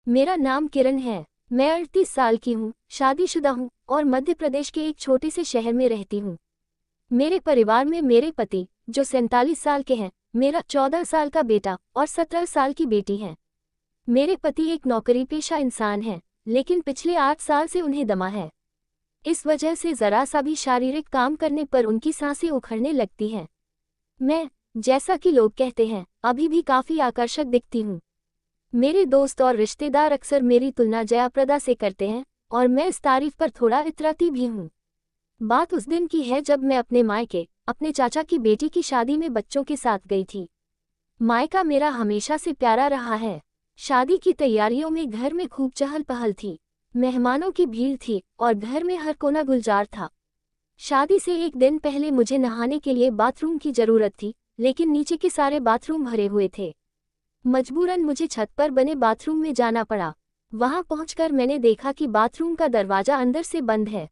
मेरा नाम किरण है। मैं 38 साल की हूँ, शादीशुदा हूँ और मध्य प्रदेश के एक छोटे से शहर में रहती हूँ। मेरे परिवार में मेरे पति, जो 47 साल के हैं, मेरा 14 साल का बेटा और 17 साल की बेटी है। मेरे पति एक नौकरीपेशा इंसान हैं, लेकिन पिछले 8 साल से उन्हें दमा है। इस वजह से जरा सा भी शारीरिक काम करने पर उनकी सांसें उखड़ने लगती हैं। मैं, जैसा कि लोग कहते हैं, अभी भी काफी आकर्षक दिखती हूँ। मेरे दोस्त और रिश्तेदार अक्सर मेरी तुलना जया प्रदा से करते हैं और मैं इस तारीफ पर थोड़ा इतराती भी हूँ। बात उस दिन की है जब मैं अपने मायके, अपने चाचा की बेटी की शादी में बच्चों के साथ गई थी। मायका मेरा हमेशा से प्यारा रहा है। शादी की तैयारियों में घर में खूब चहल पहल थी। मेहमानों की भीड़ थी और घर में हर कोना गुलजार था। शादी से एक दिन पहले मुझे नहाने के लिए बाथरूम की जरूरत थी, लेकिन नीचे के सारे बाथरूम भरे हुए थे। मजबूरन मुझे छत पर बने बाथरूम में जाना पड़ा। वहां पहुंचकर मैंने देखा कि बाथरूम का दरवाजा अंदर से बंद है।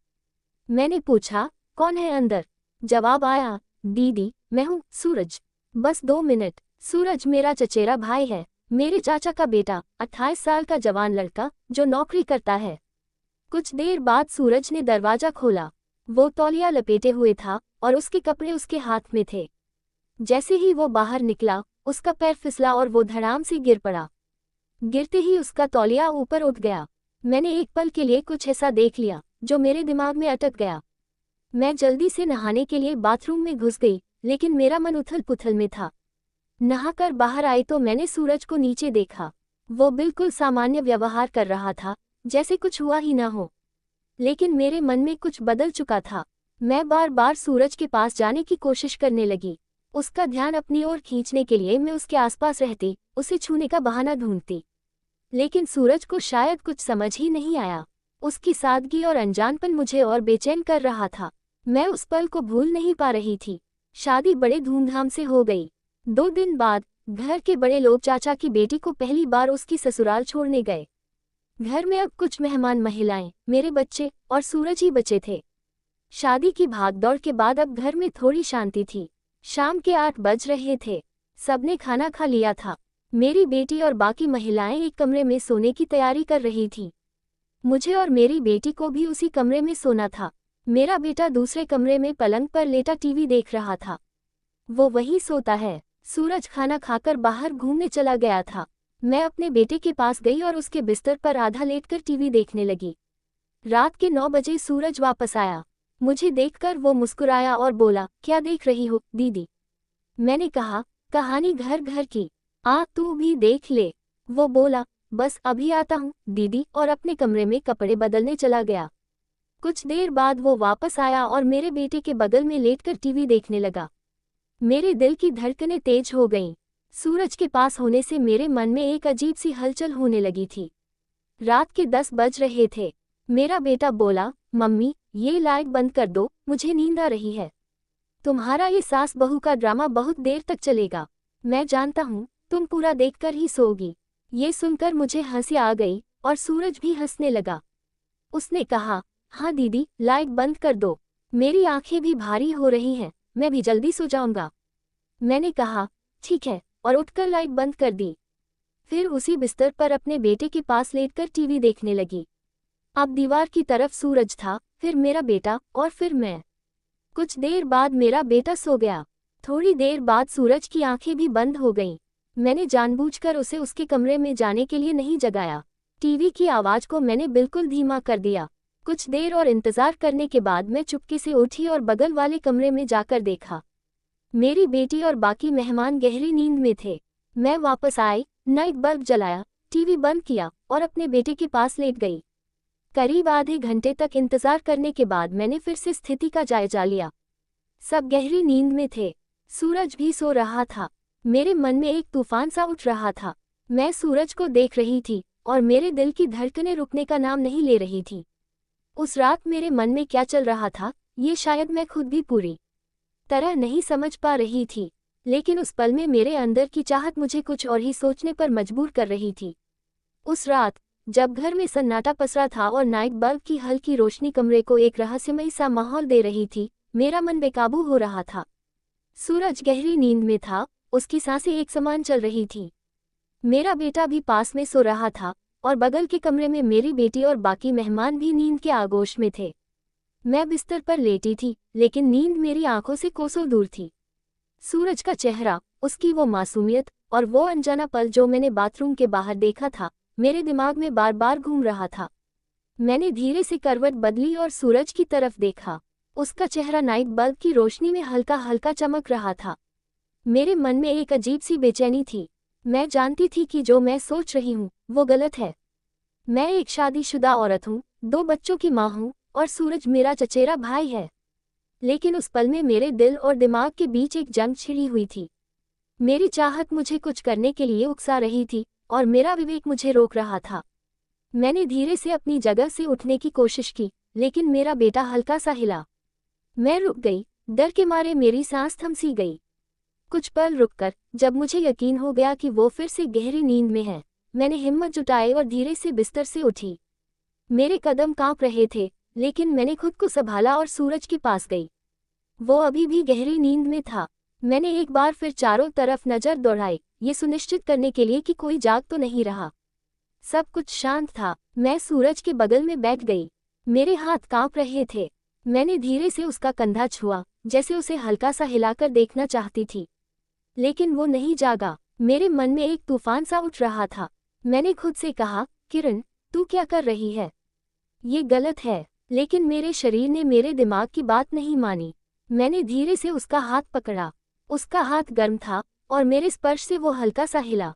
मैंने पूछा, कौन है अंदर? जवाब आया, दीदी, मैं हूँ सूरज। बस 2 मिनट। सूरज मेरा चचेरा भाई है, मेरे चाचा का बेटा, 28 साल का जवान लड़का जो नौकरी करता है। कुछ देर बाद सूरज ने दरवाजा खोला। वो तौलिया लपेटे हुए था और उसके कपड़े उसके हाथ में थे। जैसे ही वो बाहर निकला, उसका पैर फिसला और वो धड़ाम से गिर पड़ा। गिरते ही उसका तौलिया ऊपर उठ गया। मैंने एक पल के लिए कुछ ऐसा देख लिया जो मेरे दिमाग में अटक गया। मैं जल्दी से नहाने के लिए बाथरूम में घुस गई, लेकिन मेरा मन उथल पुथल में था। नहाकर बाहर आई तो मैंने सूरज को नीचे देखा। वो बिल्कुल सामान्य व्यवहार कर रहा था, जैसे कुछ हुआ ही ना हो। लेकिन मेरे मन में कुछ बदल चुका था। मैं बार बार सूरज के पास जाने की कोशिश करने लगी। उसका ध्यान अपनी ओर खींचने के लिए मैं उसके आसपास रहती, उसे छूने का बहाना ढूंढती। लेकिन सूरज को शायद कुछ समझ ही नहीं आया। उसकी सादगी और अनजानपन मुझे और बेचैन कर रहा था। मैं उस पल को भूल नहीं पा रही थी। शादी बड़े धूमधाम से हो गई। 2 दिन बाद घर के बड़े लोग चाचा की बेटी को पहली बार उसकी ससुराल छोड़ने गए। घर में अब कुछ मेहमान महिलाएं, मेरे बच्चे और सूरज ही बचे थे। शादी की भागदौड़ के बाद अब घर में थोड़ी शांति थी। शाम के 8 बज रहे थे। सबने खाना खा लिया था। मेरी बेटी और बाकी महिलाएं एक कमरे में सोने की तैयारी कर रही थीं। मुझे और मेरी बेटी को भी उसी कमरे में सोना था। मेरा बेटा दूसरे कमरे में पलंग पर लेटा टीवी देख रहा था। वो वहीं सोता है। सूरज खाना खाकर बाहर घूमने चला गया था। मैं अपने बेटे के पास गई और उसके बिस्तर पर आधा लेटकर टीवी देखने लगी। रात के 9 बजे सूरज वापस आया। मुझे देखकर वो मुस्कुराया और बोला, क्या देख रही हो दीदी? मैंने कहा, कहानी घर घर की, आ तू भी देख ले। वो बोला, बस अभी आता हूँ दीदी, और अपने कमरे में कपड़े बदलने चला गया। कुछ देर बाद वो वापस आया और मेरे बेटे के बगल में लेटकर टीवी देखने लगा। मेरे दिल की धड़कनें तेज हो गईं। सूरज के पास होने से मेरे मन में एक अजीब सी हलचल होने लगी थी। रात के 10 बज रहे थे। मेरा बेटा बोला, मम्मी, ये लाइट बंद कर दो, मुझे नींद आ रही है। तुम्हारा ये सास बहू का ड्रामा बहुत देर तक चलेगा। मैं जानता हूँ, तुम पूरा देखकर ही सोओगी। ये सुनकर मुझे हंसी आ गई और सूरज भी हंसने लगा। उसने कहा, हाँ दीदी, लाइट बंद कर दो। मेरी आंखें भी भारी हो रही हैं, मैं भी जल्दी सो जाऊंगा। मैंने कहा, ठीक है, और उठकर लाइट बंद कर दी। फिर उसी बिस्तर पर अपने बेटे के पास लेटकर टीवी देखने लगी। अब दीवार की तरफ सूरज था, फिर मेरा बेटा और फिर मैं। कुछ देर बाद मेरा बेटा सो गया। थोड़ी देर बाद सूरज की आंखें भी बंद हो गईं। मैंने जानबूझकर उसे उसके कमरे में जाने के लिए नहीं जगाया। टीवी की आवाज को मैंने बिल्कुल धीमा कर दिया। कुछ देर और इंतजार करने के बाद मैं चुपके से उठी और बगल वाले कमरे में जाकर देखा। मेरी बेटी और बाकी मेहमान गहरी नींद में थे। मैं वापस आई, नाइट बल्ब जलाया, टीवी बंद किया और अपने बेटे के पास लेट गई। करीब आधे घंटे तक इंतजार करने के बाद मैंने फिर से स्थिति का जायजा लिया। सब गहरी नींद में थे। सूरज भी सो रहा था। मेरे मन में एक तूफान सा उठ रहा था। मैं सूरज को देख रही थी और मेरे दिल की धड़कनें रुकने का नाम नहीं ले रही थी। उस रात मेरे मन में क्या चल रहा था, ये शायद मैं खुद भी पूरी तरह नहीं समझ पा रही थी, लेकिन उस पल में मेरे अंदर की चाहत मुझे कुछ और ही सोचने पर मजबूर कर रही थी। उस रात जब घर में सन्नाटा पसरा था और नाइट बल्ब की हल्की रोशनी कमरे को एक रहस्यमयी सा माहौल दे रही थी, मेरा मन बेकाबू हो रहा था। सूरज गहरी नींद में था, उसकी सांसें एक समान चल रही थी। मेरा बेटा भी पास में सो रहा था, और बगल के कमरे में मेरी बेटी और बाकी मेहमान भी नींद के आगोश में थे। मैं बिस्तर पर लेटी थी, लेकिन नींद मेरी आंखों से कोसों दूर थी। सूरज का चेहरा, उसकी वो मासूमियत और वो अनजाना पल जो मैंने बाथरूम के बाहर देखा था, मेरे दिमाग में बार बार घूम रहा था। मैंने धीरे से करवट बदली और सूरज की तरफ देखा। उसका चेहरा नाइट बल्ब की रोशनी में हल्का हल्का चमक रहा था। मेरे मन में एक अजीब सी बेचैनी थी। मैं जानती थी कि जो मैं सोच रही हूँ वो गलत है। मैं एक शादीशुदा औरत हूँ, 2 बच्चों की माँ हूँ और सूरज मेरा चचेरा भाई है। लेकिन उस पल में मेरे दिल और दिमाग के बीच एक जंग छिड़ी हुई थी। मेरी चाहत मुझे कुछ करने के लिए उकसा रही थी और मेरा विवेक मुझे रोक रहा था। मैंने धीरे से अपनी जगह से उठने की कोशिश की, लेकिन मेरा बेटा हल्का सा हिला। मैं रुक गई, डर के मारे मेरी सांस थम सी गई। कुछ पल रुककर, जब मुझे यकीन हो गया कि वो फिर से गहरी नींद में है, मैंने हिम्मत जुटाई और धीरे से बिस्तर से उठी। मेरे कदम कांप रहे थे, लेकिन मैंने खुद को संभाला और सूरज के पास गई। वो अभी भी गहरी नींद में था। मैंने एक बार फिर चारों तरफ नजर दौड़ाई, ये सुनिश्चित करने के लिए कि कोई जाग तो नहीं रहा। सब कुछ शांत था। मैं सूरज के बगल में बैठ गई। मेरे हाथ कांप रहे थे। मैंने धीरे से उसका कंधा छुआ, जैसे उसे हल्का सा हिलाकर देखना चाहती थी। लेकिन वो नहीं जागा। मेरे मन में एक तूफान सा उठ रहा था। मैंने खुद से कहा, किरण, तू क्या कर रही है? ये गलत है। लेकिन मेरे शरीर ने मेरे दिमाग की बात नहीं मानी। मैंने धीरे से उसका हाथ पकड़ा। उसका हाथ गर्म था और मेरे स्पर्श से वो हल्का सा हिला।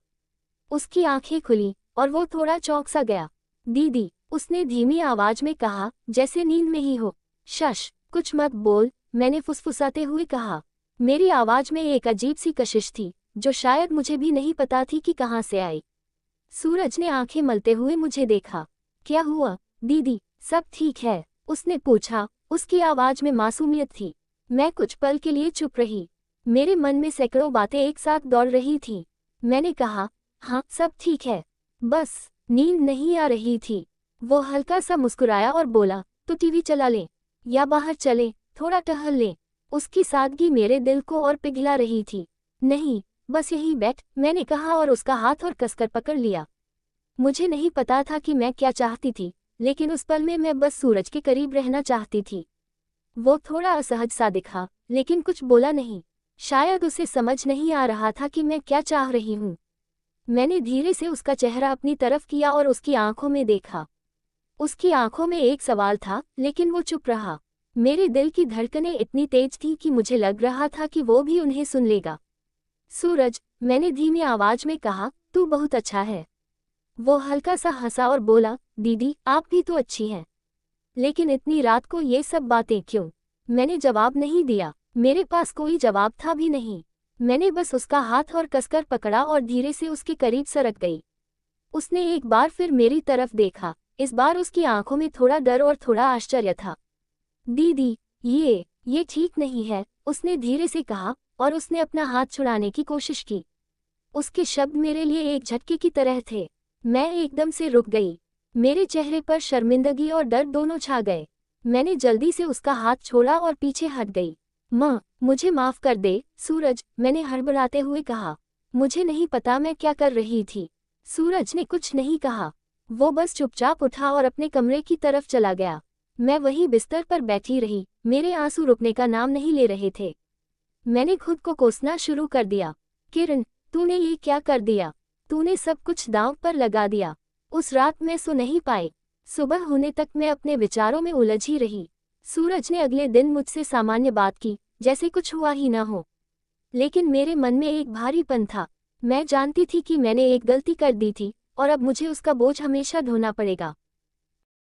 उसकी आंखें खुली और वो थोड़ा चौंक सा गया। दीदी, उसने धीमी आवाज में कहा, जैसे नींद में ही हो। शश, कुछ मत बोल, मैंने फुसफुसाते हुए कहा। मेरी आवाज में एक अजीब सी कशिश थी, जो शायद मुझे भी नहीं पता थी कि कहाँ से आई। सूरज ने आंखें मलते हुए मुझे देखा। क्या हुआ दीदी, सब ठीक है? उसने पूछा। उसकी आवाज में मासूमियत थी। मैं कुछ पल के लिए चुप रही। मेरे मन में सैकड़ों बातें एक साथ दौड़ रही थीं। मैंने कहा, हाँ सब ठीक है, बस नींद नहीं आ रही थी। वो हल्का सा मुस्कुराया और बोला, तो टीवी चला लें या बाहर चलें, थोड़ा टहल लें। उसकी सादगी मेरे दिल को और पिघला रही थी। नहीं, बस यहीं बैठ, मैंने कहा और उसका हाथ और कसकर पकड़ लिया। मुझे नहीं पता था कि मैं क्या चाहती थी, लेकिन उस पल में मैं बस सूरज के करीब रहना चाहती थी। वो थोड़ा असहज सा दिखा, लेकिन कुछ बोला नहीं। शायद उसे समझ नहीं आ रहा था कि मैं क्या चाह रही हूँ। मैंने धीरे से उसका चेहरा अपनी तरफ किया और उसकी आंखों में देखा। उसकी आंखों में एक सवाल था, लेकिन वो चुप रहा। मेरे दिल की धड़कनें इतनी तेज थी कि मुझे लग रहा था कि वो भी उन्हें सुन लेगा। सूरज, मैंने धीमी आवाज में कहा, तू बहुत अच्छा है। वो हल्का सा हंसा और बोला, दीदी आप भी तो अच्छी हैं। लेकिन इतनी रात को ये सब बातें क्यों? मैंने जवाब नहीं दिया। मेरे पास कोई जवाब था भी नहीं। मैंने बस उसका हाथ और कसकर पकड़ा और धीरे से उसके करीब सरक गई। उसने एक बार फिर मेरी तरफ देखा। इस बार उसकी आंखों में थोड़ा डर और थोड़ा आश्चर्य था। दीदी, ये ठीक नहीं है, उसने धीरे से कहा और उसने अपना हाथ छुड़ाने की कोशिश की। उसके शब्द मेरे लिए एक झटके की तरह थे। मैं एकदम से रुक गई। मेरे चेहरे पर शर्मिंदगी और डर दोनों छा गए। मैंने जल्दी से उसका हाथ छोड़ा और पीछे हट गई। माँ, मुझे माफ कर दे सूरज, मैंने हड़बड़ाते हुए कहा। मुझे नहीं पता मैं क्या कर रही थी। सूरज ने कुछ नहीं कहा। वो बस चुपचाप उठा और अपने कमरे की तरफ चला गया। मैं वहीं बिस्तर पर बैठी रही। मेरे आंसू रुकने का नाम नहीं ले रहे थे। मैंने खुद को कोसना शुरू कर दिया। किरण, तूने ये क्या कर दिया? तूने सब कुछ दांव पर लगा दिया। उस रात मैं सो नहीं पाई। सुबह होने तक मैं अपने विचारों में उलझी रही। सूरज ने अगले दिन मुझसे सामान्य बात की, जैसे कुछ हुआ ही न हो। लेकिन मेरे मन में एक भारीपन था। मैं जानती थी कि मैंने एक गलती कर दी थी और अब मुझे उसका बोझ हमेशा ढोना पड़ेगा।